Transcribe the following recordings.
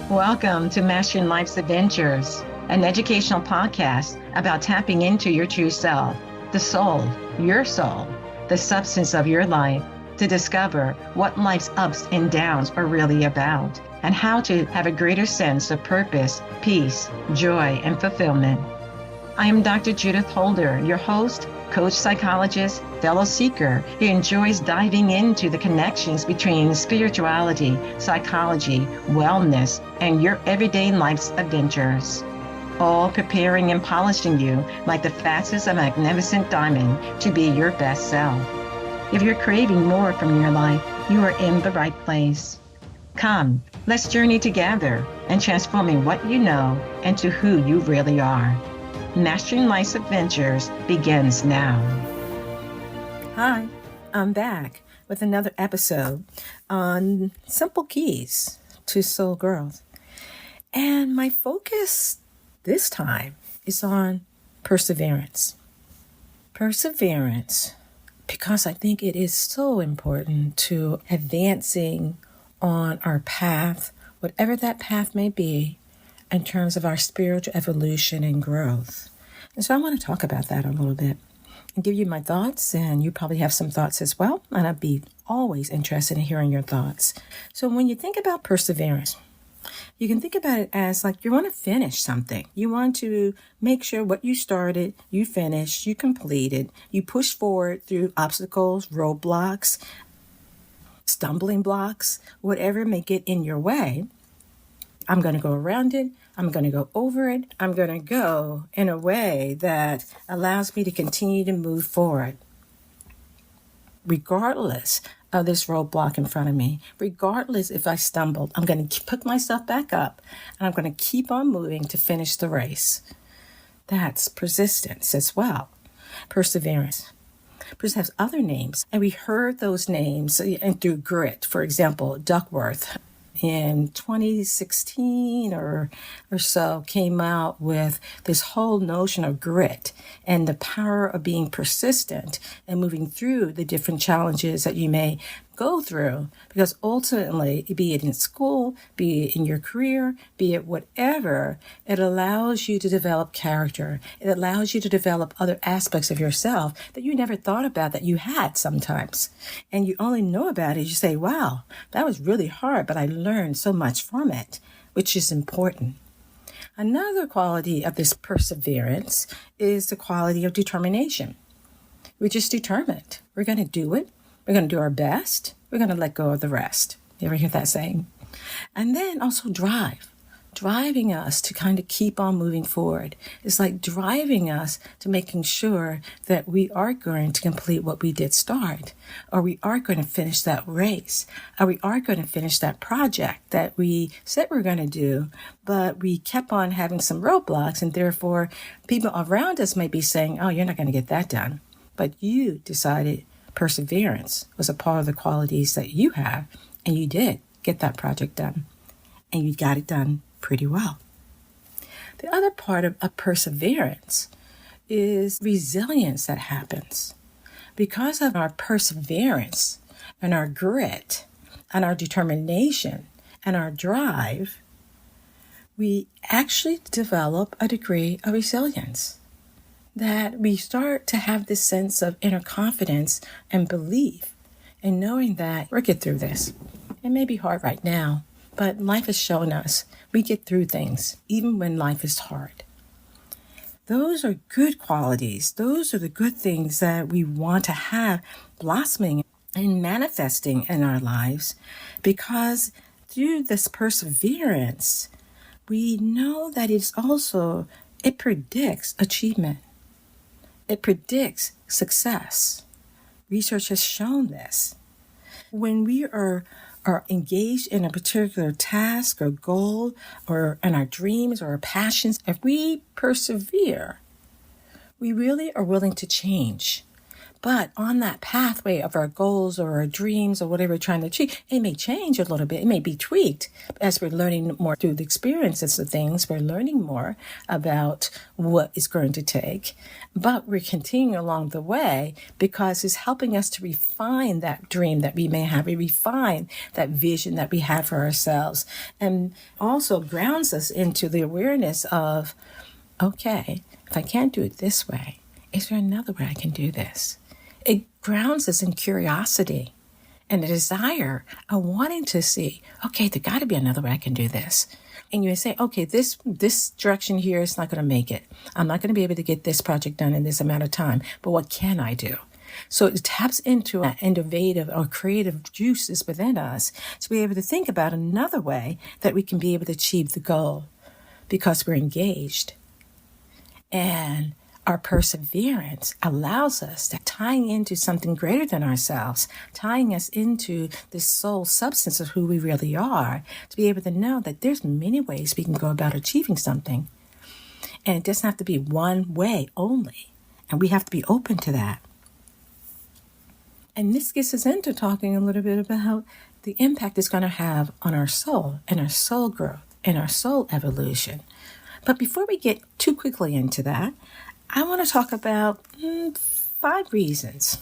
Welcome to Mastering Life's Adventures, an educational podcast about tapping into your true self, the soul, the substance of your life, to discover what life's ups and downs are really about, and how to have a greater sense of purpose, peace, joy, and fulfillment. I am Dr. Judith Holder, your host, coach, psychologist, fellow seeker who enjoys diving into the connections between spirituality, psychology, wellness, and your everyday life's adventures. All preparing and polishing you like the facets of a magnificent diamond to be your best self. If you're craving more from your life, you are in the right place. Come, let's journey together and transforming what you know into who you really are. Mastering Life's Adventures begins now. Hi, I'm back with another episode on simple keys to soul growth. And my focus this time is on perseverance. Perseverance, because I think it is so important to advancing on our path, whatever that path may be, in terms of our spiritual evolution and growth. And so I want to talk about that a little bit and give you my thoughts, and you probably have some thoughts as well, and I'd be always interested in hearing your thoughts. So when you think about perseverance, you can think about it as like you want to finish something. You want to make sure what you started, you finished, you completed, you push forward through obstacles, roadblocks, stumbling blocks, whatever may get in your way. I'm going to go around it. I'm going to go over it. I'm going to go in a way that allows me to continue to move forward, regardless of this roadblock in front of me. Regardless if I stumbled, I'm going to pick myself back up, and I'm going to keep on moving to finish the race. That's persistence as well. Perseverance. Perhaps has other names, and we heard those names through grit. For example, Duckworth in 2016 or so came out with this whole notion of grit and the power of being persistent and moving through the different challenges that you may go through, because ultimately, be it in school, be it in your career, be it whatever, it allows you to develop character. It allows you to develop other aspects of yourself that you never thought about that you had sometimes. And you only know about it, you say, wow, that was really hard, but I learned so much from it, which is important. Another quality of this perseverance is the quality of determination. We're just determined. We're going to do it. We're going to do our best. We're going to let go of the rest. You ever hear that saying? And then also driving us to kind of keep on moving forward. It's like driving us to making sure that we are going to complete what we did start, or we are going to finish that race, or we are going to finish that project that we said we're going to do, but we kept on having some roadblocks, and therefore people around us may be saying, oh, you're not going to get that done. But you decided perseverance was a part of the qualities that you have, and you did get that project done, and you got it done pretty well. The other part of perseverance is resilience that happens. Because of our perseverance and our grit and our determination and our drive, we actually develop a degree of resilience, that we start to have this sense of inner confidence and belief in knowing that we'll get through this. It may be hard right now, but life has shown us we get through things, even when life is hard. Those are good qualities. Those are the good things that we want to have blossoming and manifesting in our lives, because through this perseverance, we know that it predicts achievement. It predicts success. Research has shown this. When we are engaged in a particular task or goal, or in our dreams or our passions, if we persevere, we really are willing to change. But on that pathway of our goals or our dreams or whatever we're trying to achieve, it may change a little bit. It may be tweaked as we're learning more through the experiences of things. We're learning more about what it's going to take. But we're continuing along the way because it's helping us to refine that dream that we may have. We refine that vision that we have for ourselves. And also grounds us into the awareness of, okay, if I can't do it this way, is there another way I can do this? It grounds us in curiosity and a desire of wanting to see, okay, there got to be another way I can do this. And you say, okay, this direction here is not going to make it. I'm not going to be able to get this project done in this amount of time, but what can I do? So it taps into that innovative or creative juices within us to be able to think about another way that we can be able to achieve the goal because we're engaged. And our perseverance allows us to tying into something greater than ourselves, tying us into the soul substance of who we really are, to be able to know that there's many ways we can go about achieving something. And it doesn't have to be one way only. And we have to be open to that. And this gets us into talking a little bit about the impact it's going to have on our soul and our soul growth and our soul evolution. But before we get too quickly into that, I want to talk about 5 reasons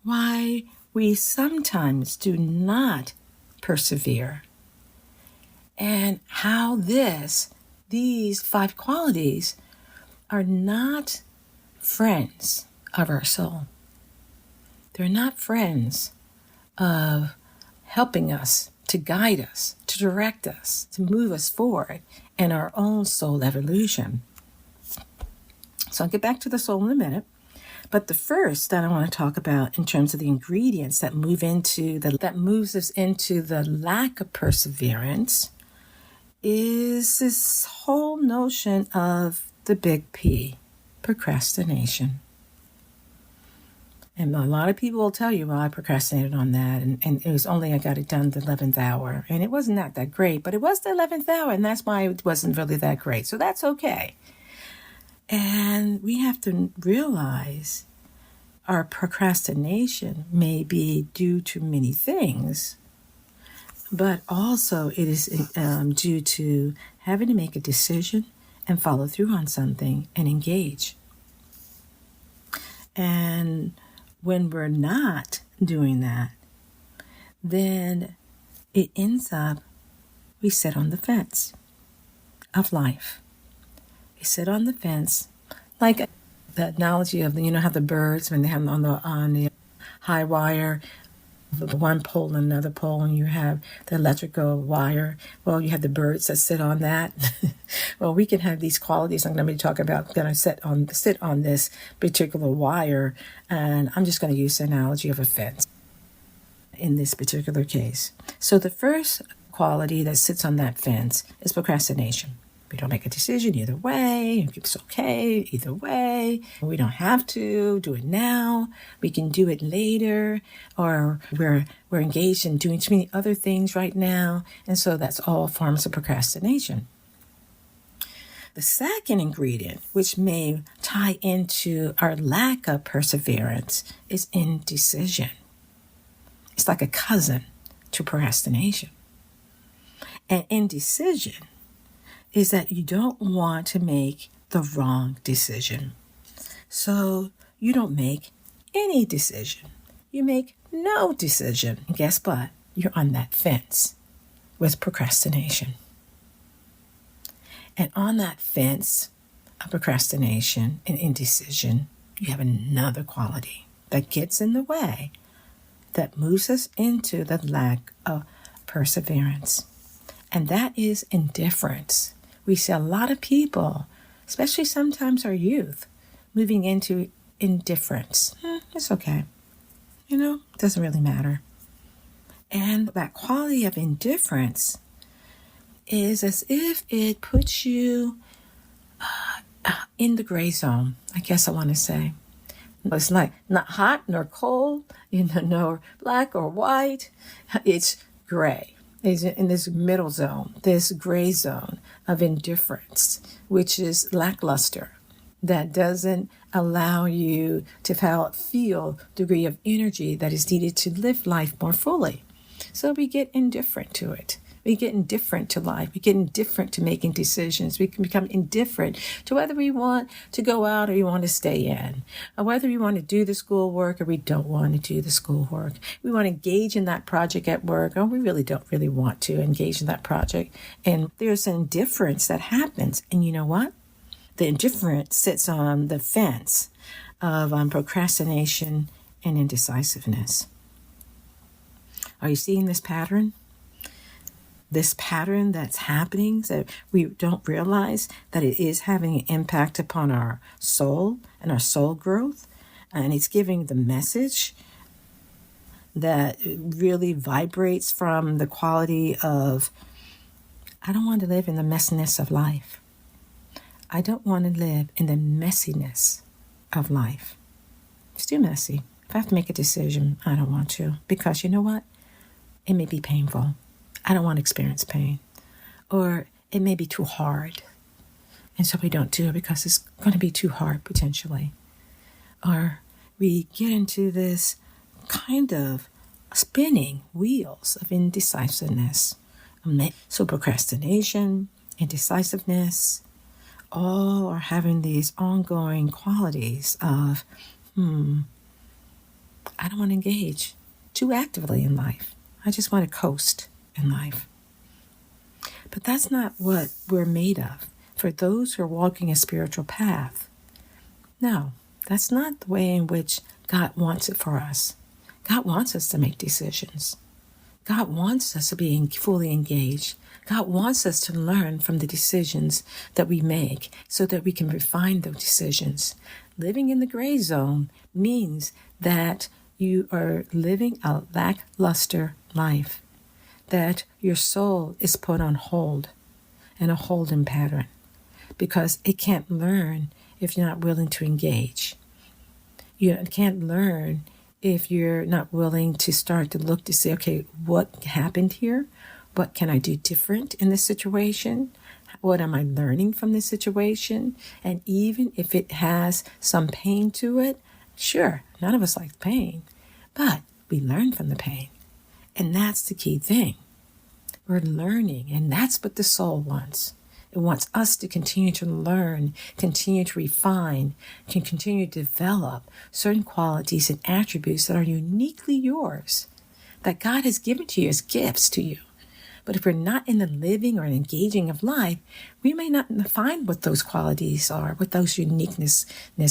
why we sometimes do not persevere and how these 5 qualities are not friends of our soul. They're not friends of helping us, to guide us, to direct us, to move us forward in our own soul evolution. So I'll get back to the soul in a minute. But the first that I want to talk about in terms of the ingredients that moves us into the lack of perseverance is this whole notion of the big P, procrastination. And a lot of people will tell you, well, I procrastinated on that, and it was only I got it done the 11th hour. And it wasn't that great, but it was the 11th hour, and that's why it wasn't really that great. So that's okay. And we have to realize our procrastination may be due to many things, but also it is due to having to make a decision and follow through on something and engage. And when we're not doing that, then it ends up, we sit on the fence of life. We sit on the fence, like the analogy of, how the birds, when they have on the high wire, the one pole and another pole, and you have the electrical wire. Well, you have the birds that sit on that. Well, we can have these qualities I'm going to be talking about. I'm going to sit on this particular wire, and I'm just going to use the analogy of a fence in this particular case. So the first quality that sits on that fence is procrastination. We don't make a decision either way. It's okay either way. We don't have to do it now. We can do it later, or we're engaged in doing too many other things right now. And so that's all forms of procrastination. The second ingredient, which may tie into our lack of perseverance, is indecision. It's like a cousin to procrastination. And indecision is that you don't want to make the wrong decision. So you don't make any decision. You make no decision. And guess what? You're on that fence with procrastination. And on that fence of procrastination and indecision, you have another quality that gets in the way, that moves us into the lack of perseverance. And that is indifference. We see a lot of people, especially sometimes our youth, moving into indifference. It's okay. It doesn't really matter. And that quality of indifference is as if it puts you in the gray zone, I guess I want to say. It's like not hot nor cold, nor black or white. It's gray. Is in this middle zone, this gray zone of indifference, which is lackluster. that doesn't allow you to feel degree of energy that is needed to live life more fully. So we get indifferent to it. We get indifferent to life. We get indifferent to making decisions. We can become indifferent to whether we want to go out or we want to stay in, or whether we want to do the schoolwork or we don't want to do the schoolwork. We want to engage in that project at work, or we really don't really want to engage in that project. And there's an indifference that happens. And you know what? The indifference sits on the fence of procrastination and indecisiveness. Are you seeing this pattern? This pattern that's happening, that we don't realize that it is having an impact upon our soul and our soul growth. And it's giving the message that really vibrates from the quality of, I don't want to live in the messiness of life. I don't want to live in the messiness of life. It's too messy. If I have to make a decision, I don't want to. Because you know what? It may be painful. I don't want to experience pain. Or it may be too hard. And so we don't do it because it's going to be too hard potentially. Or we get into this kind of spinning wheels of indecisiveness. So procrastination, indecisiveness, all are having these ongoing qualities of, I don't want to engage too actively in life. I just want to coast in life. But that's not what we're made of. For those who are walking a spiritual path, no, that's not the way in which God wants it for us. God wants us to make decisions. God wants us to be fully engaged. God wants us to learn from the decisions that we make so that we can refine those decisions. Living in the gray zone means that you are living a lackluster life, that your soul is put on hold in a holding pattern because it can't learn if you're not willing to engage. You can't learn if you're not willing to start to look to see, okay, what happened here? What can I do different in this situation? What am I learning from this situation? And even if it has some pain to it, sure, none of us like pain, but we learn from the pain. And that's the key thing. We're learning, and that's what the soul wants. It wants us to continue to learn, continue to refine, can continue to develop certain qualities and attributes that are uniquely yours, that God has given to you as gifts to you. But if we're not in the living or engaging of life, we may not find what those qualities are, what those uniqueness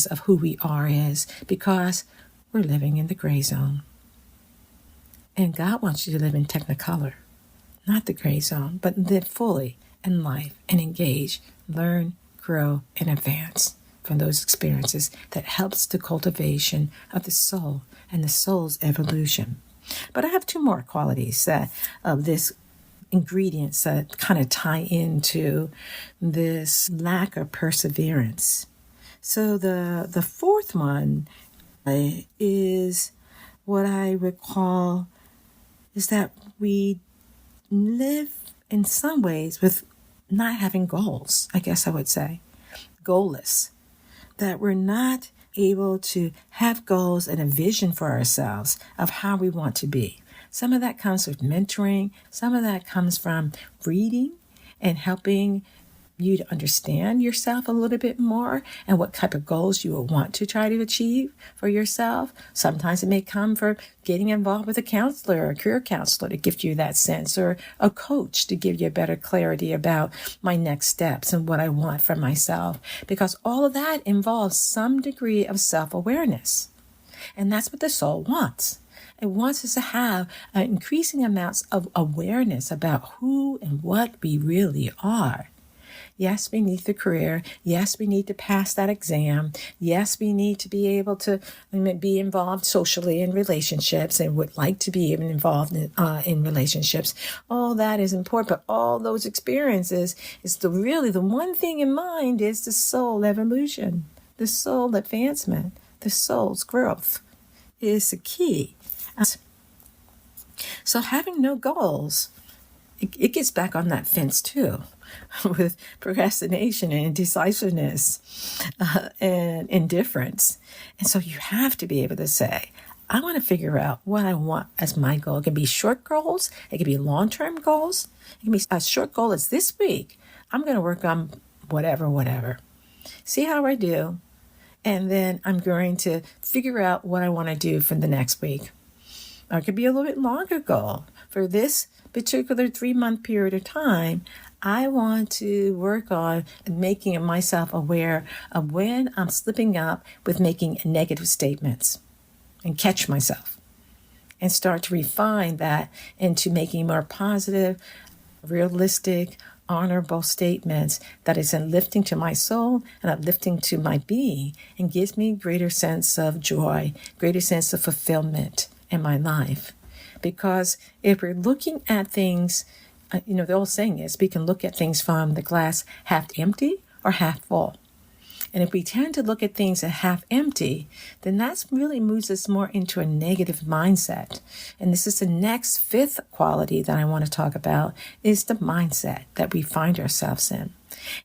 of who we are is, because we're living in the gray zone. And God wants you to live in technicolor, not the gray zone, but live fully in life and engage, learn, grow, and advance from those experiences that helps the cultivation of the soul and the soul's evolution. But I have two more qualities of this ingredients that kind of tie into this lack of perseverance. So the fourth one is what I recall is that we live in some ways with not having goals, I guess I would say, goalless, that we're not able to have goals and a vision for ourselves of how we want to be. Some of that comes with mentoring. Some of that comes from reading and helping you to understand yourself a little bit more and what type of goals you will want to try to achieve for yourself. Sometimes it may come from getting involved with a counselor or a career counselor to give you that sense, or a coach to give you a better clarity about my next steps and what I want for myself, because all of that involves some degree of self-awareness. And that's what the soul wants. It wants us to have increasing amounts of awareness about who and what we really are. Yes, we need the career. Yes, we need to pass that exam. Yes, we need to be able to be involved socially in relationships and would like to be even involved in relationships. All that is important, but all those experiences is the one thing in mind is the soul evolution, the soul advancement, the soul's growth is the key. So having no goals, it gets back on that fence too. with procrastination and indecisiveness and indifference. And so you have to be able to say, I want to figure out what I want as my goal. It can be short goals. It can be long-term goals. It can be a short goal as this week. I'm going to work on whatever. See how I do. And then I'm going to figure out what I want to do for the next week. Or it could be a little bit longer goal. For this particular 3-month period of time, I want to work on making myself aware of when I'm slipping up with making negative statements and catch myself and start to refine that into making more positive, realistic, honorable statements that is uplifting to my soul and uplifting to my being and gives me greater sense of joy, greater sense of fulfillment in my life. Because if we're looking at things, the old saying is we can look at things from the glass half empty or half full. And if we tend to look at things as half empty, then that really moves us more into a negative mindset. And this is the next 5th quality that I want to talk about, is the mindset that we find ourselves in.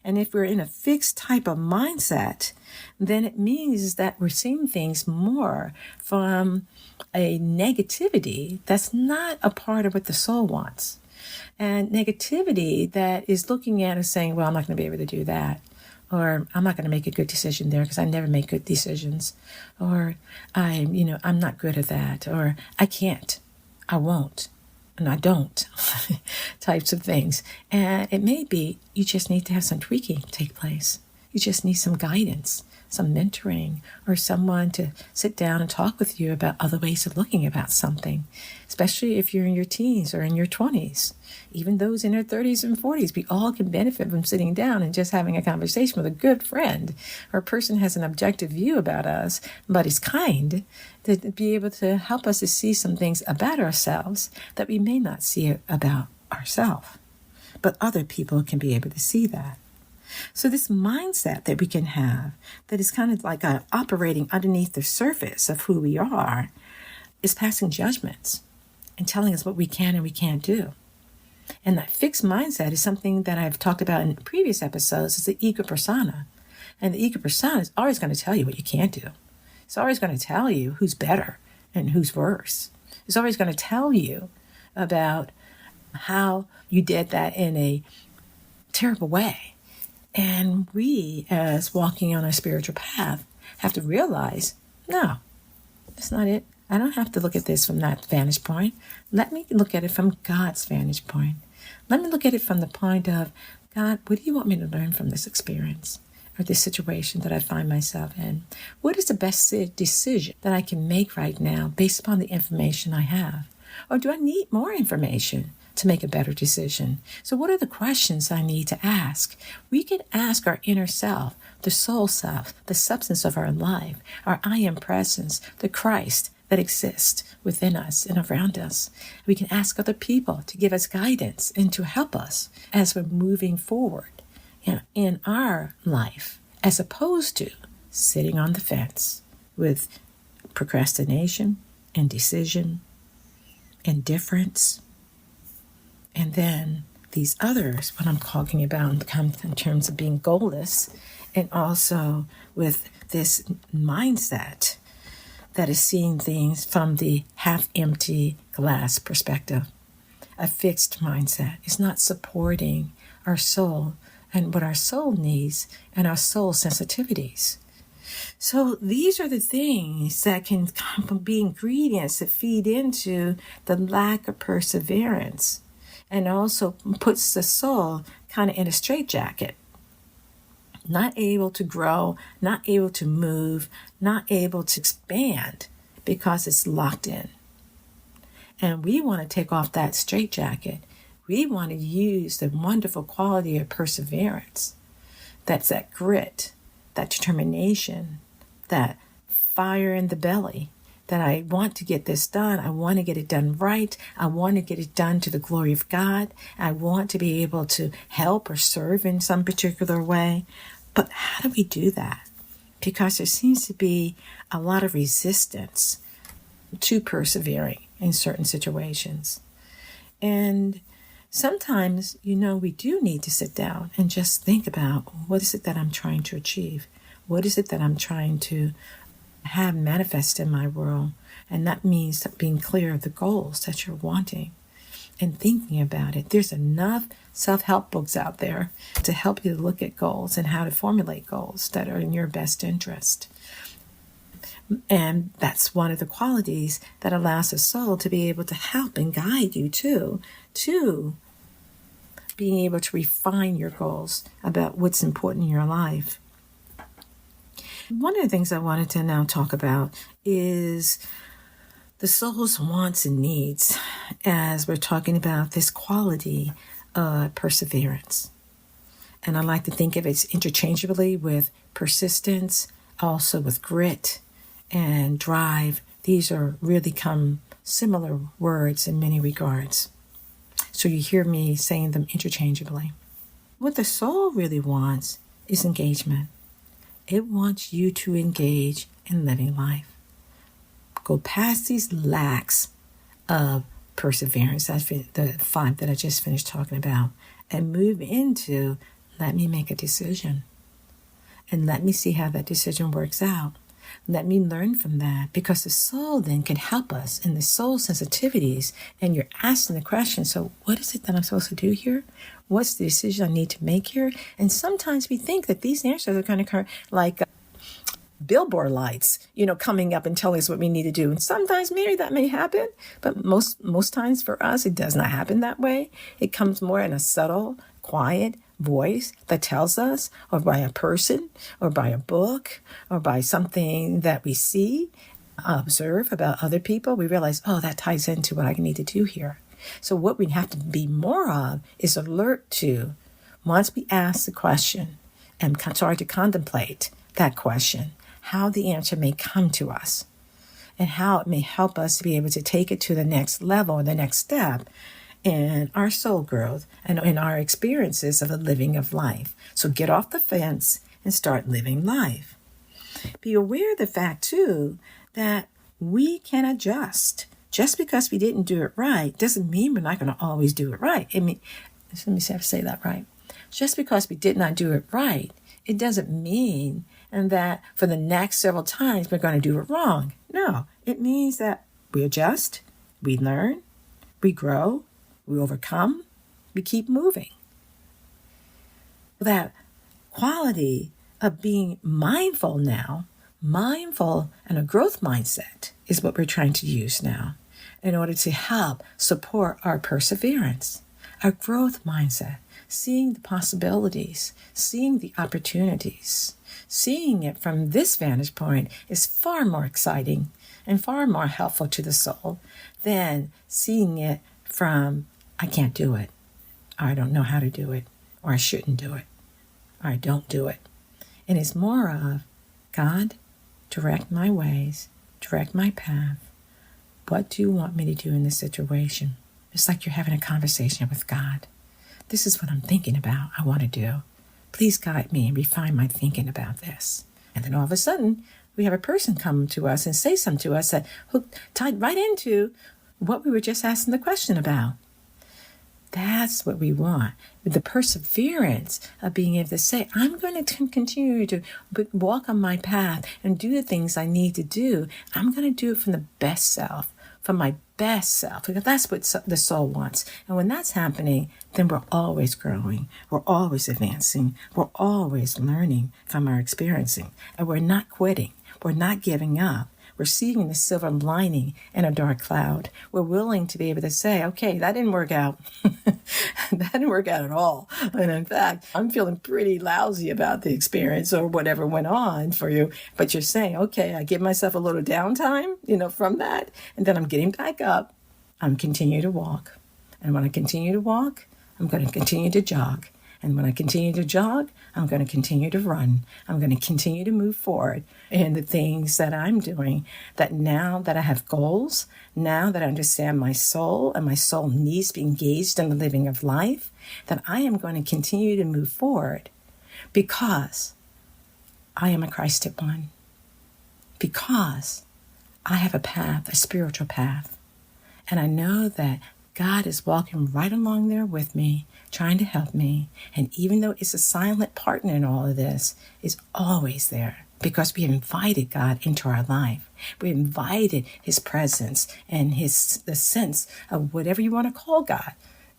And if we're in a fixed type of mindset, then it means that we're seeing things more from a negativity that's not a part of what the soul wants. And negativity that is looking at us saying, well, I'm not going to be able to do that. Or I'm not going to make a good decision there because I never make good decisions. Or I'm not good at that. Or I can't, I won't, and I don't types of things. And it may be you just need to have some tweaking take place. You just need some guidance, some mentoring, or someone to sit down and talk with you about other ways of looking about something, especially if you're in your teens or in your 20s. Even those in their 30s and 40s, we all can benefit from sitting down and just having a conversation with a good friend or a person who has an objective view about us, but is kind, to be able to help us to see some things about ourselves that we may not see about ourselves. But other people can be able to see that. So this mindset that we can have that is kind of like operating underneath the surface of who we are is passing judgments and telling us what we can and we can't do. And that fixed mindset is something that I've talked about in previous episodes. It's the ego persona. And the ego persona is always going to tell you what you can't do. It's always going to tell you who's better and who's worse. It's always going to tell you about how you did that in a terrible way. And we, as walking on our spiritual path, have to realize, no, that's not it. I don't have to look at this from that vantage point. Let me look at it from God's vantage point. Let me look at it from the point of, God, what do you want me to learn from this experience or this situation that I find myself in? What is the best decision that I can make right now based upon the information I have? Or do I need more information to make a better decision? So what are the questions I need to ask? We can ask our inner self, the soul self, the substance of our life, our I am presence, the Christ that exists within us and around us. We can ask other people to give us guidance and to help us as we're moving forward in our life, as opposed to sitting on the fence with procrastination, indecision, indifference, and then these others, what I'm talking about in terms of being goalless, and also with this mindset that is seeing things from the half-empty glass perspective. A fixed mindset is not supporting our soul and what our soul needs and our soul sensitivities. So these are the things that can be ingredients that feed into the lack of perseverance and also puts the soul kind of in a straitjacket. Not able to grow, not able to move, not able to expand because it's locked in. And we want to take off that straitjacket. We want to use the wonderful quality of perseverance. That's that grit, that determination, that fire in the belly, that I want to get this done. I want to get it done right. I want to get it done to the glory of God. I want to be able to help or serve in some particular way. But how do we do that? Because there seems to be a lot of resistance to persevering in certain situations. And sometimes, we do need to sit down and just think about, what is it that I'm trying to achieve? What is it that I'm trying to have manifest in my world? And that means being clear of the goals that you're wanting and thinking about it. There's enough self-help books out there to help you look at goals and how to formulate goals that are in your best interest. And that's one of the qualities that allows the soul to be able to help and guide you to being able to refine your goals about what's important in your life. One of the things I wanted to now talk about is the soul's wants and needs, as we're talking about this quality of perseverance. And I like to think of it interchangeably with persistence, also with grit and drive. These are really similar words in many regards. So you hear me saying them interchangeably. What the soul really wants is engagement. It wants you to engage in living life. Go past these lacks of perseverance, that's the 5 that I just finished talking about, and move into, let me make a decision. And let me see how that decision works out. Let me learn from that, because the soul then can help us in the soul sensitivities. And you're asking the question, so what is it that I'm supposed to do here? What's the decision I need to make here? And sometimes we think that these answers are going to come like billboard lights, coming up and telling us what we need to do. And sometimes maybe that may happen, but most times for us, it does not happen that way. It comes more in a subtle, quiet voice that tells us, or by a person, or by a book, or by something that we see, observe about other people. We realize, that ties into what I need to do here. So what we have to be more of is alert to, once we ask the question and start to contemplate that question, how the answer may come to us and how it may help us to be able to take it to the next level, the next step in our soul growth and in our experiences of the living of life. So get off the fence and start living life. Be aware of the fact, too, that we can adjust. Just because we didn't do it right doesn't mean we're not going to always do it right. Let me say that right. Just because we did not do it right, it doesn't mean that for the next several times we're going to do it wrong. No, it means that we adjust, we learn, we grow, we overcome, we keep moving. That quality of being mindful now, mindful and a growth mindset is what we're trying to use now in order to help support our perseverance, our growth mindset, seeing the possibilities, seeing the opportunities. Seeing it from this vantage point is far more exciting and far more helpful to the soul than seeing it from, I can't do it, or I don't know how to do it, or I shouldn't do it, or I don't do it. And it's more of, God, direct my ways, direct my path. What do you want me to do in this situation? It's like you're having a conversation with God. This is what I'm thinking about, I want to do. Please guide me and refine my thinking about this. And then all of a sudden, we have a person come to us and say something to us that tied right into what we were just asking the question about. That's what we want. The perseverance of being able to say, I'm going to continue to walk on my path and do the things I need to do. I'm going to do it from the best self, from my best self, because that's what the soul wants. And when that's happening, then we're always growing, we're always advancing, we're always learning from our experiencing, and we're not quitting, we're not giving up. We're seeing the silver lining in a dark cloud. We're willing to be able to say, okay, that didn't work out. That didn't work out at all. And in fact, I'm feeling pretty lousy about the experience or whatever went on for you. But you're saying, okay, I give myself a little downtime, from that. And then I'm getting back up. I'm continue to walk. And when I continue to walk, I'm going to continue to jog. And when I continue to jog, I'm going to continue to run. I'm going to continue to move forward in the things that I'm doing, that now that I have goals, now that I understand my soul and my soul needs to be engaged in the living of life, that I am going to continue to move forward because I am a Christed one, because I have a path, a spiritual path. And I know that God is walking right along there with me, trying to help me. And even though it's a silent partner in all of this, it's always there because we invited God into our life. We invited his presence and the sense of whatever you want to call God.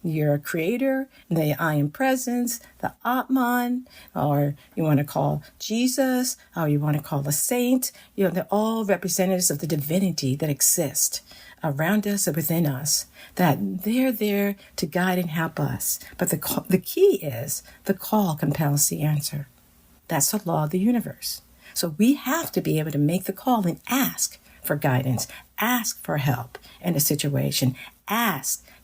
Your creator, the I am presence, the Atman, or you want to call Jesus, or you want to call a saint. They're all representatives of the divinity that exists around us and within us, that they're there to guide and help us. But the key is the call compels the answer. That's the law of the universe. So we have to be able to make the call and ask for guidance, ask for help in a situation,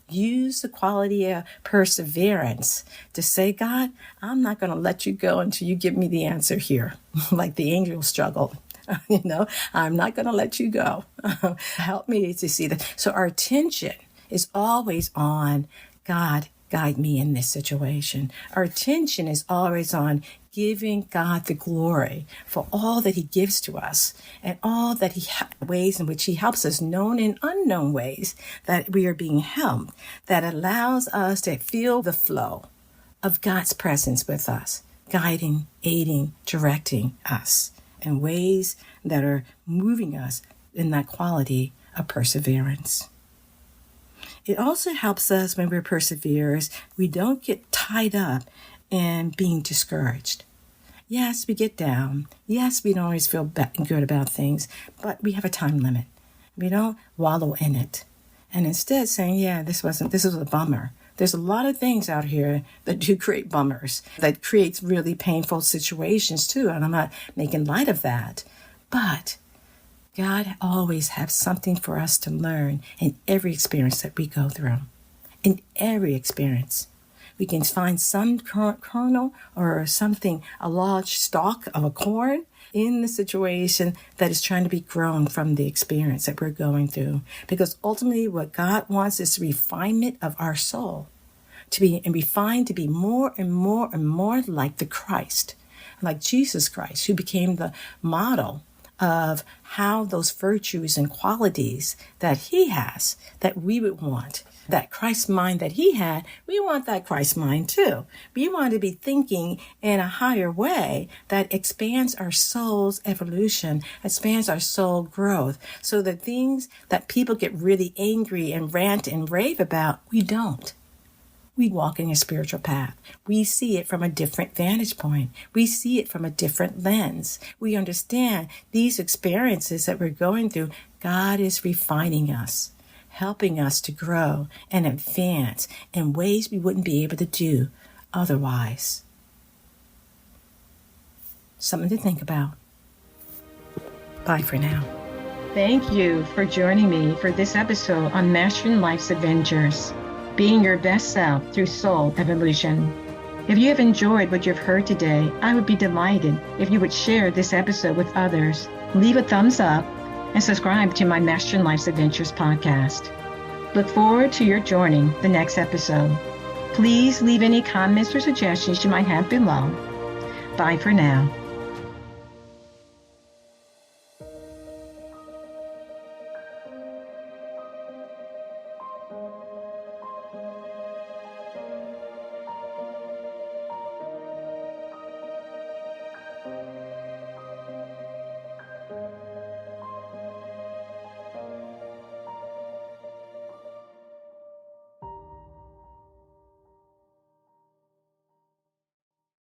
use the quality of perseverance to say, God, I'm not going to let you go until you give me the answer here, like the angel struggled. I'm not going to let you go. Help me to see that. So our attention is always on God, guide me in this situation. Our attention is always on giving God the glory for all that he gives to us and all that ways in which he helps us, known and unknown ways that we are being helped, that allows us to feel the flow of God's presence with us, guiding, aiding, directing us in ways that are moving us in that quality of perseverance. It also helps us when we're perseverers, we don't get tied up in being discouraged. Yes, we get down. Yes, we don't always feel good about things, but we have a time limit. We don't wallow in it. And instead saying, this was a bummer. There's a lot of things out here that do create bummers, that creates really painful situations too. And I'm not making light of that. But God always has something for us to learn in every experience that we go through. In every experience. We can find some kernel or something, a large stalk of a corn in the situation that is trying to be grown from the experience that we're going through. Because ultimately what God wants is refinement of our soul, to be refined to be more and more and more like the Christ, like Jesus Christ, who became the model of how those virtues and qualities that he has, that we would want. That Christ mind that he had, we want that Christ mind too. We want to be thinking in a higher way that expands our soul's evolution, expands our soul growth. So the things that people get really angry and rant and rave about, we don't. We walk in a spiritual path. We see it from a different vantage point. We see it from a different lens. We understand these experiences that we're going through, God is refining us, helping us to grow and advance in ways we wouldn't be able to do otherwise. Something to think about. Bye for now. Thank you for joining me for this episode on Mastering Life's Adventures, being your best self through soul evolution. If you have enjoyed what you've heard today, I would be delighted if you would share this episode with others, leave a thumbs up, and subscribe to my Mastering Life's Adventures podcast. Look forward to your joining the next episode. Please leave any comments or suggestions you might have below. Bye for now.